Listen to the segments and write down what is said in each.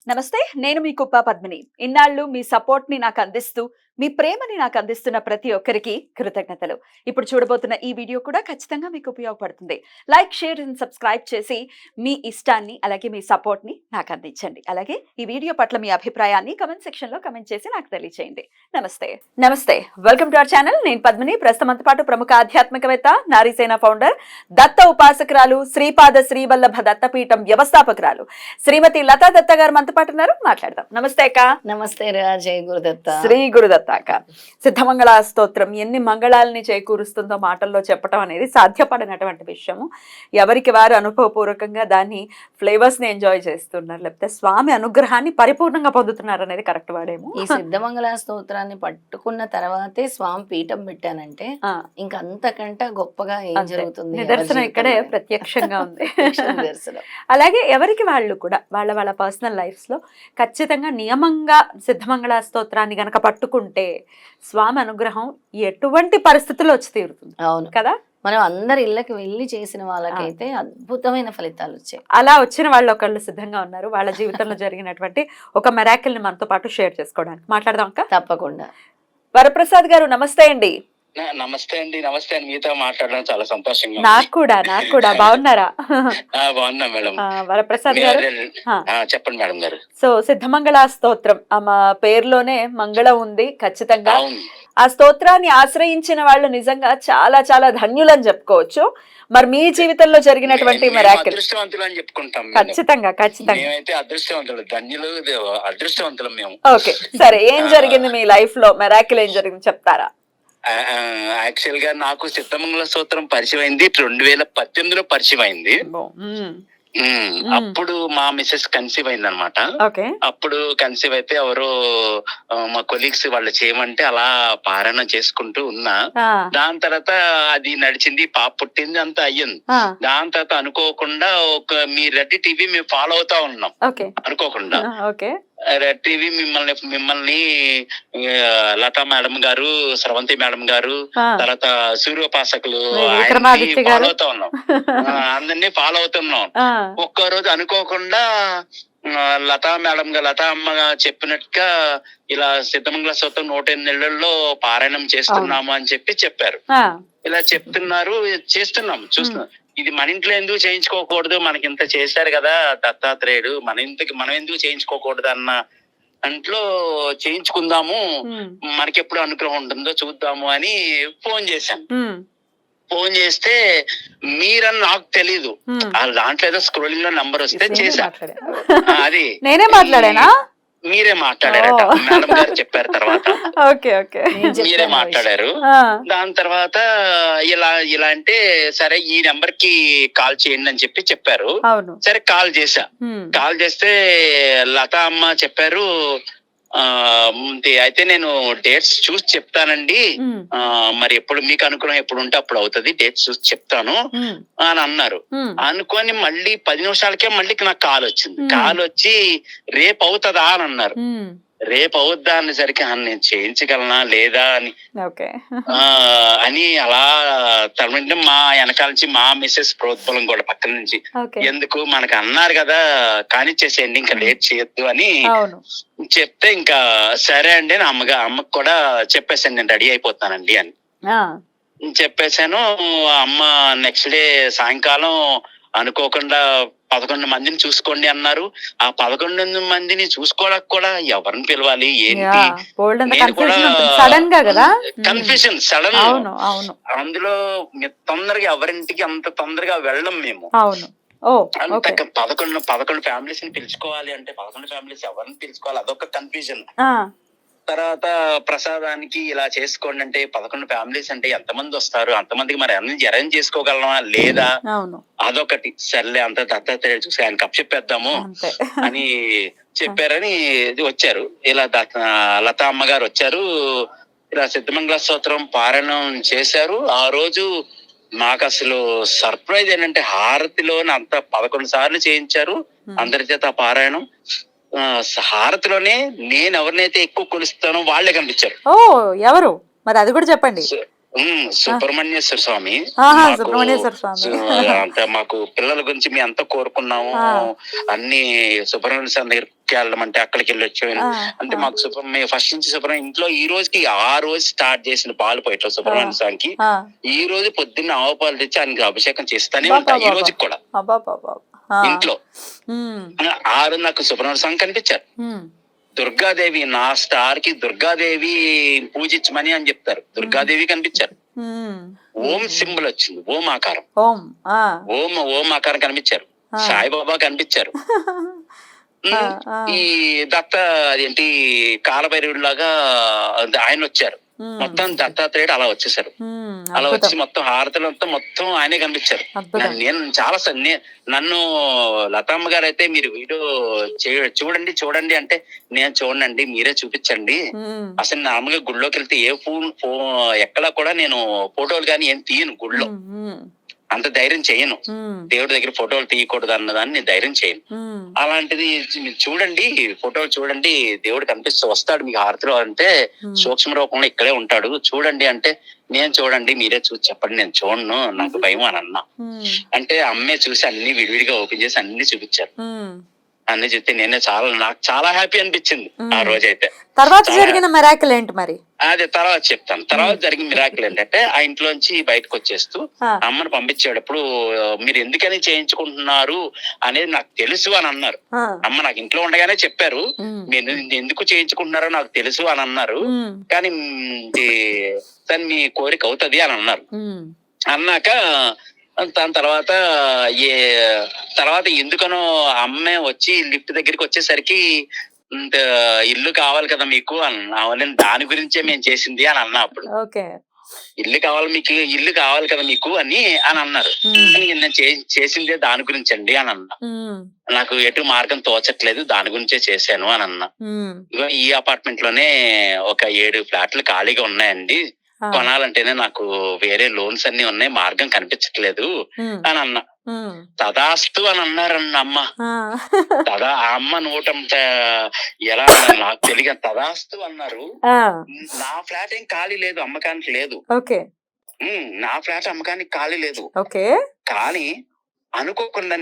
నమస్తే. నేను మీ కుప్ప పద్మిని. ఇన్నాళ్ళు మీ సపోర్ట్‌ని నాకందిస్తూ, మీ ప్రేమని నాకందిస్తున్న ప్రతి ఒక్కరికి కృతజ్ఞతలు. ఇప్పుడు చూడబోతున్న ఈ వీడియో కూడా ఖచ్చితంగా మీకు ఉపయోగపడుతుంది. లైక్, షేర్ అండ్ సబ్స్క్రైబ్ చేసి మీ ఇష్టాన్ని, అలాగే మీ సపోర్ట్‌ని నాకందించండి. అలాగే ఈ వీడియో పట్ల మీ అభిప్రాయాన్ని కామెంట్ సెక్షన్‌లో కామెంట్ చేసి నాకు తెలియజేయండి. నమస్తే. నమస్తే. Welcome to our channel. నేను పద్మిని. ప్రస్తుతంతో పాటు ప్రముఖ ఆధ్యాత్మికవేత్త, నారీసేన ఫౌండర్, దత్త ఉపాసకురాలు, శ్రీపాద శ్రీవల్లభ దత్తపీఠం వ్యవస్థాపకురాలు శ్రీమతి లతా దత్త గారు మనతో పాటు ఉన్నారు. మాట్లాడదాం. నమస్తే అక్క. నమస్తే రా. జై గురుదత్త. శ్రీ గురుదత్త అక్క. సిద్ధమంగళ స్తోత్రం ఎన్ని మంగళాలని చేకూరుస్తుందో మాటల్లో చెప్పడం అనేది సాధ్యపడినటువంటి విషయము. ఎవరికి వారు అనుభవపూర్వకంగా దాన్ని ఫ్లేవర్స్ ని ఎంజాయ్ చేస్తున్నారు, లేకపోతే స్వామి అనుగ్రహాన్ని పరిపూర్ణంగా పొందుతున్నారు అనేది కరెక్ట్ వాడేమో. ఈ సిద్ధమంగళ స్తోత్రాన్ని పట్టుకున్న తర్వాతే స్వామి పీఠం పెట్టానంటే ఇంకా అంతకంటే గొప్పగా ఏం జరుగుతుంది? నిదర్శనం ఇక్కడే ప్రత్యక్షంగా ఉంది. నిదర్శనం. అలాగే ఎవరికి వాళ్ళు కూడా వాళ్ళ వాళ్ళ పర్సనల్ లైఫ్స్ లో ఖచ్చితంగా నియమంగా సిద్ధమంగళ స్తోత్రాన్ని గనక పట్టుకుంటే స్వామి అనుగ్రహం ఎటువంటి పరిస్థితుల్లో వచ్చి తీరుతుంది. అవును కదా. మనం అందరి ఇళ్ళకి వెళ్ళి చేసిన వాళ్ళకైతే అద్భుతమైన ఫలితాలు వచ్చాయి. అలా వచ్చిన వాళ్ళు ఒకళ్ళు సిద్ధంగా ఉన్నారు. వాళ్ళ జీవితంలో జరిగినటువంటి ఒక మెరాకిల్ ని మనతో పాటు షేర్ చేసుకోవడానికి మాట్లాడదాం అక్క. తప్పకుండా. వరప్రసాద్ గారు నమస్తే అండి. నమస్తే అండి. నమస్తే అండి. మీతో మాట్లాడడం చాలా సంతోషంగా. నాకు కూడా బాగున్నారా? బాగున్నా మేడం. వరప్రసాద్ గారు చెప్పండి మేడం గారు. సో సిద్ధమంగళ స్తోత్రం ఆమె పేరులోనే మంగళం ఉంది ఖచ్చితంగా. ఆ స్తోత్రాన్ని ఆశ్రయించిన వాళ్ళు నిజంగా చాలా చాలా ధన్యులని చెప్పుకోవచ్చు. మరి మీ జీవితంలో జరిగినటువంటి మెరాకిల్? అదృష్టవంతులు అని చెప్పుకుంటాం. ఖచ్చితంగా మేమైతే అదృష్టవంతులు, ధన్యులు, అదృష్టవంతులు మేము. ఓకే, సరే. ఏం జరిగింది మీ లైఫ్ లో? మెరాకిల్ ఏం జరిగింది చెప్తారా? యాక్చువల్ గా నాకు సిద్ధమంగళ స్తోత్రం పరిచయం అయింది 2018లో పరిచయం అయింది. అప్పుడు మా మిసెస్ కన్సీవ్ అయింది అనమాట. అప్పుడు కన్సీవ్ అయితే ఎవరో మా కొలీగ్స్ వాళ్ళు చేయమంటే అలా పారాయణ చేసుకుంటూ ఉన్నా. దాని తర్వాత అది నడిచింది, పాప పుట్టింది, అంతా అయ్యింది. దాని తర్వాత అనుకోకుండా మీ రెడ్డి టీవీ మేము ఫాలో అవుతా ఉన్నాం. అనుకోకుండా రెడ్ టీవీ మిమ్మల్ని లతా మేడం గారు, స్రవంతి మేడం గారు, తర్వాత సూర్యోపాసకులు ఫాలో అవుతా ఉన్నాం. అందరినీ ఫాలో అవుతున్నాం. ఒక్క రోజు అనుకోకుండా లతా అమ్మ చెప్పినట్టుగా ఇలా సిద్ధమంగళ స్తోత్రం 108 నెలల్లో పారాయణం చేస్తున్నాము అని చెప్పారు. ఇలా చెప్తున్నారు, చేస్తున్నాం, చూస్తున్నాం. ఇది మన ఇంట్లో ఎందుకు చేయించుకోకూడదు, మనకి ఇంత చేశారు కదా దత్తాత్రేయుడు, మనం ఎందుకు చేయించుకోకూడదు అన్న అంట్లో చేయించుకుందాము, మనకెప్పుడు అనుగ్రహం ఉంటుందో చూద్దాము అని ఫోన్ చేశాను. ఫోన్ చేస్తే మీరని నాకు తెలీదు. దాంట్లో ఏదో స్క్రోలింగ్ లో నంబర్ వస్తే చేశా. అది నేనే మాట్లాడానా? మీరే మాట్లాడారట. మేడం గారు చెప్పారు తర్వాత. మీరే మాట్లాడారు. దాని తర్వాత ఇలా అంటే సరే ఈ నెంబర్ కి కాల్ చేయండి అని చెప్పారు. సరే కాల్ చేశా. కాల్ చేస్తే లతా అమ్మ చెప్పారు, అయితే నేను డేట్స్ చూసి చెప్తానండి, మరి ఎప్పుడు మీకు అనుగ్రహం ఎప్పుడు ఉంటే అప్పుడు అవుతుంది, డేట్స్ చూసి చెప్తాను అని అన్నారు. అనుకొని మళ్ళీ 10 నిమిషాలకే మళ్ళీ నాకు కాల్ వచ్చింది. కాల్ వచ్చి రేపు అవుతుందా అని అన్నారు. రేపు అవుద్దా అనేసరికి నేను చేయించగలనా లేదా అని అలా తరమంటే మా వెనకాల నుంచి మా మిస్సెస్ ప్రోద్బలం కూడా పక్కన నుంచి, ఎందుకు మనకు అన్నారు కదా కానిచ్చేసేయండి, ఇంకా లేట్ చేయొద్దు అని చెప్తే ఇంకా సరే అండి అని అమ్మకు కూడా చెప్పేసాను, నేను రెడీ అయిపోతానండి అని చెప్పేశాను. అమ్మ నెక్స్ట్ డే సాయంకాలం అనుకోకుండా 11 మందిని చూసుకోండి అన్నారు. ఆ 11 మందిని చూసుకోవడానికి కూడా ఎవరిని పిలవాలి ఏంటి కన్ఫ్యూజన్ సడన్. అందులో తొందరగా ఎవరింటికి అంత తొందరగా వెళ్ళం మేము. 11 ఫ్యామిలీస్ ని పిలుచుకోవాలి అంటే 11 ఫ్యామిలీస్ ఎవరిని పిలుచుకోవాలి, అదొక కన్ఫ్యూజన్. తర్వాత ప్రసాదానికి ఇలా చేసుకోండి అంటే 11 ఫ్యామిలీస్ అంటే ఎంతమంది వస్తారు, అంతమందికి మరి అన్ని అరేంజ్ చేసుకోగలమా లేదా, అదొకటి. సర్లే అంత దత్తాత్రేయుడు చూసి ఆయన కప్ చెప్పేద్దాము అని చెప్పారని వచ్చారు. ఇలా లతా అమ్మగారు వచ్చారు, ఇలా సిద్ధమంగళ స్తోత్రం పారాయణం చేశారు. ఆ రోజు మాకు అసలు సర్ప్రైజ్ ఏంటంటే హారతిలోనే అంత 11 సార్లు చేయించారు అందరి చేత పారాయణం. హారతిలోనే నేను ఎవరినైతే ఎక్కువ కొలుస్తానో వాళ్ళే కనిపించారు. ఎవరు మరి అది కూడా చెప్పండి. సుబ్రహ్మణ్యేశ్వర స్వామి. అంత మాకు పిల్లల గురించి మేము అంతా కోరుకున్నాము, అన్ని సుబ్రహ్మణ్య స్వామి దగ్గర కి వెళ్ళడం అంటే అక్కడికి వెళ్ళి వచ్చాను. అంటే మాకు మేము ఫస్ట్ నుంచి సుబ్రహ్మణ్యం ఇంట్లో ఈ రోజుకి ఆ రోజు స్టార్ట్ చేసిన పాలు పోయట్లో సుబ్రహ్మణ్య స్వామికి ఈ రోజు పొద్దున్న ఆవు పాలు తెచ్చి ఆయనకి అభిషేకం చేస్తానే ఉంటా ఈ రోజుకి కూడా ఇంట్లో. ఆ రోజు నాకు సుబ్రహ్మణ్య స్వామి కనిపించారు. దుర్గాదేవి నా స్టార్ కి దుర్గాదేవి పూజించమని అని చెప్తారు. దుర్గాదేవి కనిపించారు. ఓం సింబల్ వచ్చింది, ఓం ఆకారం, ఓం ఆకారం కనిపించారు. సాయిబాబా కనిపించారు. ఈ దత్త అదేంటి కాలభైరవుడు లాగా ఆయన వచ్చారు. మొత్తం దత్తాత్రేయుడు అలా వచ్చేసారు. అలా వచ్చి మొత్తం హారతులంతా మొత్తం ఆయనే కనిపించారు. నేను చాలా నన్ను లతమ్మ గారు అయితే మీరు వీడియో చూడండి అంటే నేను చూడండి మీరే చూపించండి. అసలు నార్మల్గా గుళ్ళోకి వెళ్తే ఏ ఎక్కడా కూడా నేను ఫోటోలు కానీ ఏం తీయను. గుళ్ళో అంత ధైర్యం చేయను. దేవుడి దగ్గర ఫోటోలు తీయకూడదు అన్నదాన్ని నేను ధైర్యం చేయను. అలాంటిది చూడండి, ఫోటోలు చూడండి, దేవుడు కనిపిస్తూ వస్తాడు మీకు హారతిలో అంటే సూక్ష్మ రూపంలో ఇక్కడే ఉంటాడు చూడండి అంటే నేను చూడండి మీరే చూసి చెప్పండి నేను చూడను నాకు భయం అని అన్నా. అంటే అమ్మే చూసి అన్ని విడివిడిగా ఓపెన్ చేసి అన్ని చూపించారు. అన్ని చెప్తే నాకు చాలా హ్యాపీ అనిపించింది ఆ రోజైతే. తర్వాత జరిగిన మిరాకిల్ ఏంటి మరి? అదే తర్వాత చెప్తాను. తర్వాత జరిగిన మిరాకిల్ ఏంటంటే ఆ ఇంట్లోంచి బయటకు వచ్చేస్తూ అమ్మను పంపించేటప్పుడు మీరు ఎందుకని చేయించుకుంటున్నారు అనేది నాకు తెలుసు అని అన్నారు. అమ్మ నాకు ఇంట్లో ఉండగానే చెప్పారు మీరు ఎందుకు చేయించుకుంటున్నారో నాకు తెలుసు అని అన్నారు. కానీ దాన్ని మీ కోరిక అవుతుంది అని అన్నారు. అన్నాక దాని తర్వాత ఎందుకనో అమ్మే వచ్చి లిఫ్ట్ దగ్గరికి వచ్చేసరికి ఇల్లు కావాలి కదా మీకు అని దాని గురించే మేము చేసింది అని అన్నా. అప్పుడు ఇల్లు కావాలి కదా మీకు అని అన్నారు. నేను చేసిందే దాని గురించి అండి అని అన్నా. నాకు ఎటు మార్గం తోచట్లేదు దాని గురించే చేశాను అని అన్నా. ఈ అపార్ట్మెంట్ లోనే ఒక 7 ఫ్లాట్లు ఖాళీగా ఉన్నాయండి, కొనాలంటేనే నాకు వేరే లోన్స్ అన్ని ఉన్నాయి, మార్గం కనిపించట్లేదు అని అన్నా. తదాస్తు అని అన్నారన్న అమ్మ. అమ్మ నోటంత ఎలా నాకు తెలియదు, తదాస్తు అన్నారు. నా ఫ్లాట్ ఏం ఖాళీ లేదు, అమ్మకానికి లేదు. నా ఫ్లాట్ అమ్మకానికి ఖాళీ లేదు. కానీ అనుకోకుండా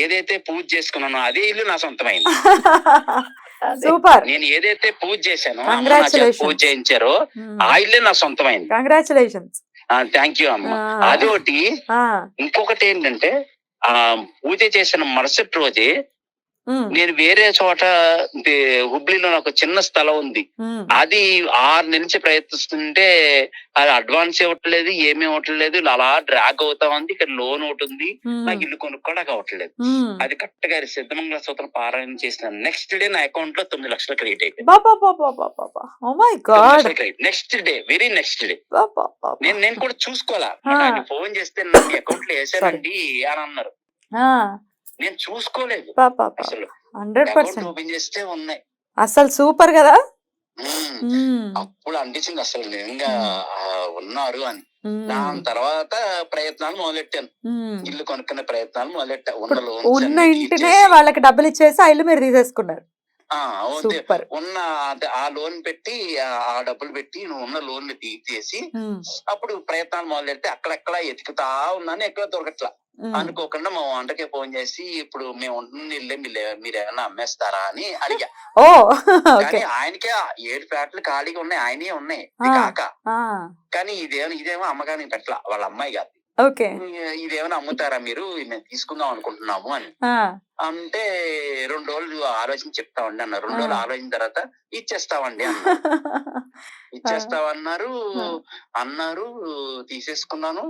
ఏదైతే పూజ చేసుకున్నానో అదే ఇల్లు నా సొంతమైంది. సూపర్. నేను ఏదైతే పూజ చేశానో పూజ చేయించారో ఆ ఇల్లే నా సొంతమైంది. కంగ్రాచులేషన్స్. థ్యాంక్ యూ అమ్మ. అదొకటి. ఇంకొకటి ఏంటంటే ఆ పూజ చేసిన మరుసటి రోజే నేను వేరే చోట హుబ్లీలో నాకు చిన్న స్థలం ఉంది. అది 6 నుంచి ప్రయత్నిస్తుంటే అది అడ్వాన్స్ ఇవ్వట్లేదు, ఏమీ ఇవ్వట్లేదు, అలా డ్రాగ్ అవుతా ఉంది. ఇక్కడ లోన్ ఒకటి ఉంది, నాకు ఇల్లు కొనుక్కోడానికి అవ్వట్లేదు. అది కరెక్ట్ గా సిద్ధమంగళ సూత్రం పారాయణ చేసిన నెక్స్ట్ డే నా అకౌంట్ లో 9 లక్షలు క్రియేట్ అయిపోయింది. Next day, very next day నేను కూడా చూసుకోవాలా. ఫోన్ చేస్తే నా అకౌంట్ లో వేసానండి అని అన్నారు. నేను చూసుకోలేదు. అసలు 100% ఓపెన్ చేస్తే ఉన్నాయి. అసలు సూపర్ కదా. అప్పుడు అనిపించింది అసలు నిజంగా ఉన్నారు అని. దాని తర్వాత ప్రయత్నాలు మొదలెట్టాను, ఇల్లు కొనుక్కునే ప్రయత్నాలు మొదలెట్టా. ఉన్న ఇంటినే వాళ్ళకి డబ్బులు ఇచ్చేసి ఆ ఇల్లు మీరు తీసేసుకున్నారు. ఉన్న ఆ లోన్ పెట్టి ఆ డబ్బులు పెట్టి నువ్వు ఉన్న లోన్ తీసేసి అప్పుడు ప్రయత్నాలు మొదలెడితే అక్కడెక్కడ ఎతుకుతా ఉన్నాను, ఎక్కడ దొరకట్లా. అనుకోకుండా మా వంటకే ఫోన్ చేసి ఇప్పుడు మేము ఉంటున్న ఇల్లే మీరు ఏమన్నా అమ్మేస్తారా అని అడిగా. కానీ ఆయనకే 7 ఫ్లాట్లు ఖాళీగా ఉన్నాయి, ఆయనే ఉన్నాయి కాక. కానీ ఇదేమో అమ్మకానికి పెట్టలా, వాళ్ళ అమ్మాయి కాదు. ఇదేమైనా అమ్ముతారా మీరు, మేము తీసుకుందాం అనుకుంటున్నాము అని అంటే 2 రోజులు ఆలోచించి చెప్తామండి అన్నారు. 2 రోజులు ఆలోచించిన తర్వాత ఇచ్చేస్తామండి అన్నారు. తీసేసుకున్నాను.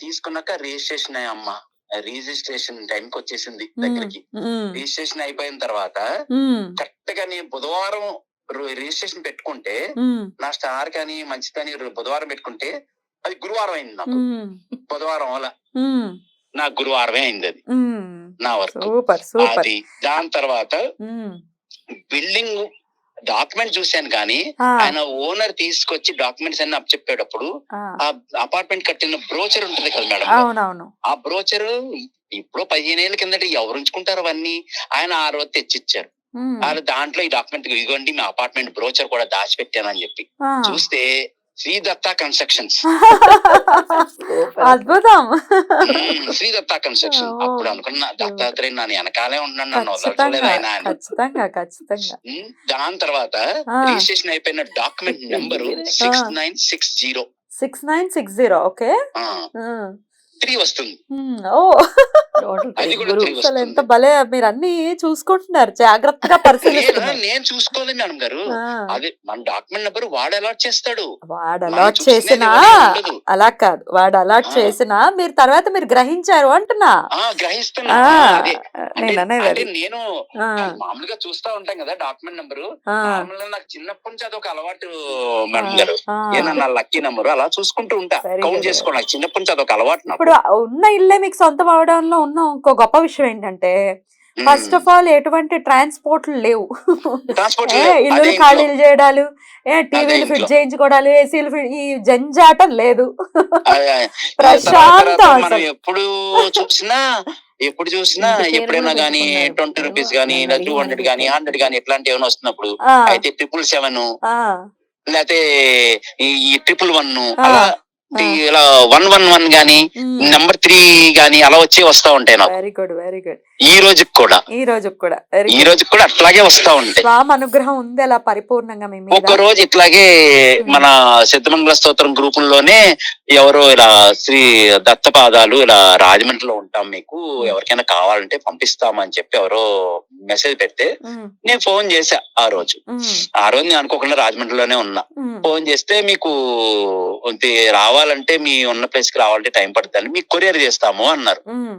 తీసుకున్నాక రిజిస్ట్రేషన్ అమ్మా రిజిస్ట్రేషన్ టైంకి వచ్చేసింది దగ్గరికి. రిజిస్ట్రేషన్ అయిపోయిన తర్వాత కరెక్ట్ గా నేను బుధవారం రిజిస్ట్రేషన్ పెట్టుకుంటే నా స్టార్ కానీ మంచిదని బుధవారం పెట్టుకుంటే అది గురువారం అయింది నాకు. బుధవారం వల్ల నాకు గురువారమే అయింది అది నా వర్క్. అది దాని తర్వాత బిల్డింగ్ డాక్యుమెంట్ చూశాను కానీ ఆయన ఓనర్ తీసుకొచ్చి డాక్యుమెంట్స్ అన్ని అప్పచెప్పేటప్పుడు ఆ అపార్ట్మెంట్ కట్టిన బ్రోచర్ ఉంటుంది కదా మేడం, ఆ బ్రోచర్ ఇప్పుడు 15 ఏళ్ల కిందట ఎవరు ఉంచుకుంటారు అవన్నీ, ఆయన ఆ రోజు తెచ్చిచ్చారు. దాంట్లో ఈ డాక్యుమెంట్ ఇదిగోండి మీ అపార్ట్మెంట్ బ్రోచర్ కూడా దాచిపెట్టానని చెప్పి చూస్తే శ్రీ దత్తా కన్స్ట్రక్షన్స్. అద్భుతం. శ్రీ దత్తా కన్స్ట్రక్షన్. ఓ. అప్పుడు అనుకున్నా దత్తాత్రేయ నన్ను వెనకాలే ఉన్నాను, నన్ను ఖచ్చితంగా వదలలేదు ఆయన అని. ఖచ్చితంగా ఖచ్చితంగా. దాని తర్వాత ఆ. రిజిస్ట్రేషన్ అయిపోయిన డాక్యుమెంట్ నెంబరు 6960. 6960. ఓకే. 3 వస్తుంది. ఓ అది కూడా గురు 3 అసలు ఎంత వస్తుంది. భలే మీరు అన్ని చూసుకుంటున్నారు, జాగ్రత్తగా పరిశీలిస్తున్నారు. నేను చూసుకోలేదు మేడం గారు. ఆ, అది మన డాక్యుమెంట్ నెంబర్ వాడు అలాట్ చేస్తాడు. వాడు మనం అలాట్ చూసినది చేసినా ఎవరికీ ఉండదు. అలా కాదు, వాడు అలాట్ ఆ. చేసినా మీరు తర్వాత మీరు గ్రహించారు అంటున్నా. గ్రహిస్తున్నా. ఆ, అదే నేను అనేది అంటే అది. నేను ఆ, మామూలుగా చూస్తా ఉంటాం కదా డాక్యుమెంట్ నెంబరు. ఆ, మామూలుగా నాకు చిన్నప్పటి నుంచి అదొక అలవాటు మేడం గారు. ఆ. ఏనా నా లక్కీ నెంబర్ అలా చూసుకుంటూ ఉంటా, Very కౌంట్ good. చేసుకో. నాకు చిన్నప్పటి నుంచి అదొక అలవాటు నాకు. ఇప్పుడు ఉన్న ఇల్లే మీకు సొంతం అవడంలో ఉన్న ఇంకో గొప్ప విషయం ఏంటంటే, ఫస్ట్ ఆఫ్ ఆల్ ఎటువంటి ట్రాన్స్పోర్ట్లు లేవు. ట్రాన్స్పోర్ట్ ఇల్లు ఖాళీలు చేయడాలు, టీవీలు ఇంట్లో. ఫిట్ చేయించుకోవడాలు, ఏసీలు ఈ జంజాటం లేదు. తర్వాత ప్రశాంతం మనం అసలు. ఎప్పుడు చూసినా ఇంటి పేరు ఎప్పుడైనా కూడా గానీ పెట్టుకున్నారు. 20 రూపీస్ గానీ నన్ను 200 అడిగి గానీ 100 గానీ ఇట్లాంటి ఏమైనా వస్తున్నప్పుడు ఆ, అయితే 777 ఆ, లేకపోతే ఈ 111 ఆ, అలా ఆ. ఇలా 111 గానీ నెంబర్ 3 గానీ అలా వస్తా ఉంటాయి నాకు. Very good very good. ఈ రోజుకి కూడా ఈ రోజు కూడా వెరీ ఈ గుడ్. రోజుకి కూడా అట్లాగే వస్తా ఉంటాయి. స్వామి అనుగ్రహం ఉంది అలా పరిపూర్ణంగా మీ మీద. ఒక్క రోజు ఇట్లాగే మన సిద్ధమంగళ స్తోత్రం గ్రూపుల్లోనే ఎవరో ఇలా శ్రీ దత్తపాదాలు ఇలా రాజమండ్రిలో ఉంటాం, మీకు ఎవరికైనా కావాలంటే పంపిస్తామని చెప్పి ఎవరో మెసేజ్ పెడితే ఉమ్, నేను ఫోన్ చేశా. ఆ రోజు ఉమ్, నేను అనుకోకుండా రాజమండ్రిలోనే ఉన్నా. ఉమ్, ఫోన్ చేస్తే మీకు రావాలంటే మీ ఉన్న ప్లేస్ కి రావాలంటే టైం పడుతుంది, మీకు కొరియర్ చేస్తాము అన్నారు. ఉమ్,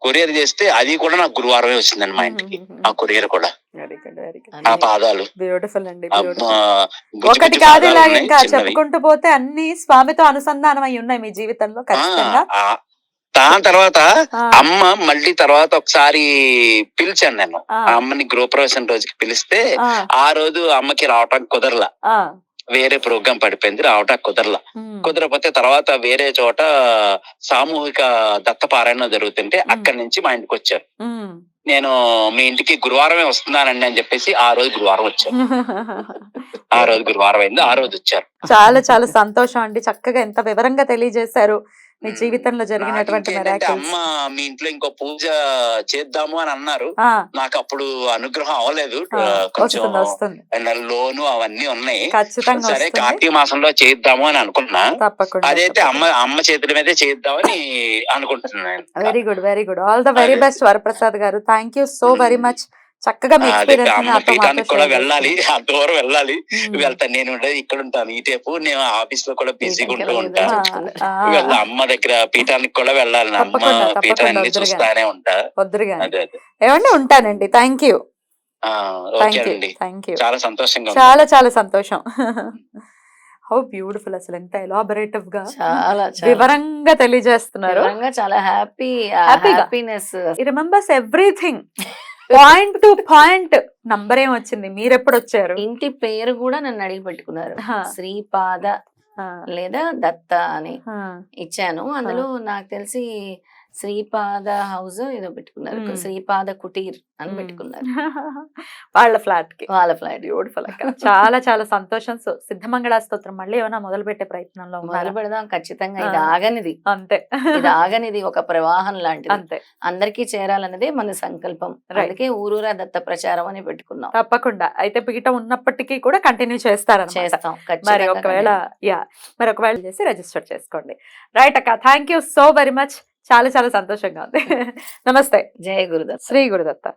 కొరియర్ చేస్తే అది కూడా నాకు గురువారమే వచ్చిందండి మా ఇంటికి. ఆ కొరియర్ కూడా వెరీ గుడ్ వెరీ గుడ్. ఆ పాదాలు బ్యూటిఫుల్ అండి, ఆ, బ్యూటిఫుల్. బుజ్జి ఒకటి బుజ్జి కాదు పాదాలు ఇలా ఉన్నాయి, ఇంకా చిన్నవి. చెప్పుకుంటూ పోతే అన్ని స్వామితో అనుసంధానం అయి ఉన్నాయి మీ జీవితంలో ఖచ్చితంగా. ఆ, దాని తర్వాత ఆ, అమ్మ మళ్ళీ తర్వాత ఒకసారి పిలిచాను నేను. ఆ, ఆ అమ్మని గృహప్రవేశం రోజుకి పిలిస్తే ఆ, ఆ రోజు అమ్మకి రావటానికి కుదరలా, ఆ, వేరే ప్రోగ్రాం పడిపోయింది, రావటానికి కుదరలా. ఉమ్, కుదరకపోతే తర్వాత వేరే చోట సామూహిక దత్తపారాయణ జరుగుతుంటే అక్కడి నుంచి మా ఇంటికి వచ్చారు. ఉమ్. నేను మీ ఇంటికి గురువారమే వస్తున్నానండి అని చెప్పేసి ఆ రోజు గురువారం వచ్చారు. ఆ రోజు గురువారం అయింది, ఆ రోజు వచ్చారు. చాలా చాలా సంతోషం అండి, చక్కగా ఎంత వివరంగా తెలియజేశారు మీ జీవితంలో జరిగినటువంటి నాకు ఇంకేంటంటే మిరాకిల్స్. అమ్మ మీ ఇంట్లో ఇంకో పూజ చేద్దాము అని అన్నారు. ఆ, నాకు అప్పుడు అనుగ్రహం అవ్వలేదు. ఆ, కొంచెం వస్తుంది వస్తుంది లోను అవన్నీ ఉన్నాయి. ఖచ్చితంగా సరే వస్తుంది. కార్తీక మాసంలో చేద్దాము అని అనుకున్నా. తప్పకుండా అదైతే అమ్మ చేతుల మీదే చేద్దామని అనుకుంటున్నాను. Very good very good. All the very best Varaprasad garu. Thank you so very much. చక్కగా మీ అదే ఎక్స్పీరియన్స్ అమ్మ పీఠానికి కూడా వెళ్ళాలి, ఆ దూరం వెళ్ళాలి. Hmm. వెళ్తాను, నేను ఉండేది ఇక్కడ ఉంటాను ఈ టైపు, నేను ఆఫీస్ లో కూడా బిజీగా ఉంటూ ఉంటా. వెళ్ళలేదు. వెళ్ళ అమ్మ దగ్గర పీఠానికి కూడా వెళ్ళాలి, అమ్మ తప్పకుండా, తప్పకుండా పీఠాన్ని వద్దురుగా. చూస్తానే ఉంటా. వద్దురుగా అదే అదే ఏమండి, ఉంటానండి. థ్యాంక్ యూ ఓకే అండి, థ్యాంక్ యూ. చాలా సంతోషంగా ఉంది. చాలా చాలా సంతోషం. హౌ బ్యూటిఫుల్, అసలు ఎంత ఎలాబరేటివ్ గా చాలా వివరంగా తెలియజేస్తున్నారు. వివరంగా చాలా హ్యాపీగా. హ్యాపీనెస్. ఈ remembers everything, point to point. Number ఏం వచ్చింది, మీరు ఎప్పుడు వచ్చారు? ఇంటి పేరు కూడా నన్ను అడిగి పెట్టుకున్నారు, హా. శ్రీపాద ఆ, లేదా దత్త అని ఆ, ఇచ్చాను. అందులో నాకు తెలిసి శ్రీపాద హౌస్ ఏదో పెట్టుకున్నారు, మ్మ్. శ్రీపాద కుటీర్ అని మ్మ్. పెట్టుకున్నారు వాళ్ళ ఫ్లాట్ కి. వాళ్ళ ఫ్లాట్. బ్యూటిఫుల్ అక్క. చాలా చాలా సంతోషం. సో సిద్ధమంగళ స్తోత్రం మళ్ళీ ఏమైనా మొదలు పెట్టే ప్రయత్నంలో మొదలు ఉన్నారా? పెడదాం ఖచ్చితంగా. ఇది ఆ. ఆగనిది, అంతే ఇది ఆగనిది, ఒక ప్రవాహం లాంటిది. అంతే, అందరికీ చేరాలన్నదే మన సంకల్పం. Right. అందుకే ఊరూరా దత్త ప్రచారం అని పెట్టుకున్నాం. తప్పకుండా. అయితే పీఠం ఉన్నప్పటికీ కూడా కంటిన్యూ చేస్తారన్నమాట. చేస్తాం మరి ఖచ్చితంగా. ఒకవేళ మరి ఒకవేళ చేసి రిజిస్టర్ చేసుకోండి. రైట్ అక్క, thank you so very much. చాలా చాలా సంతోషంగా ఉంది. నమస్తే. జయ గురుదత్త. శ్రీ గురుదత్త.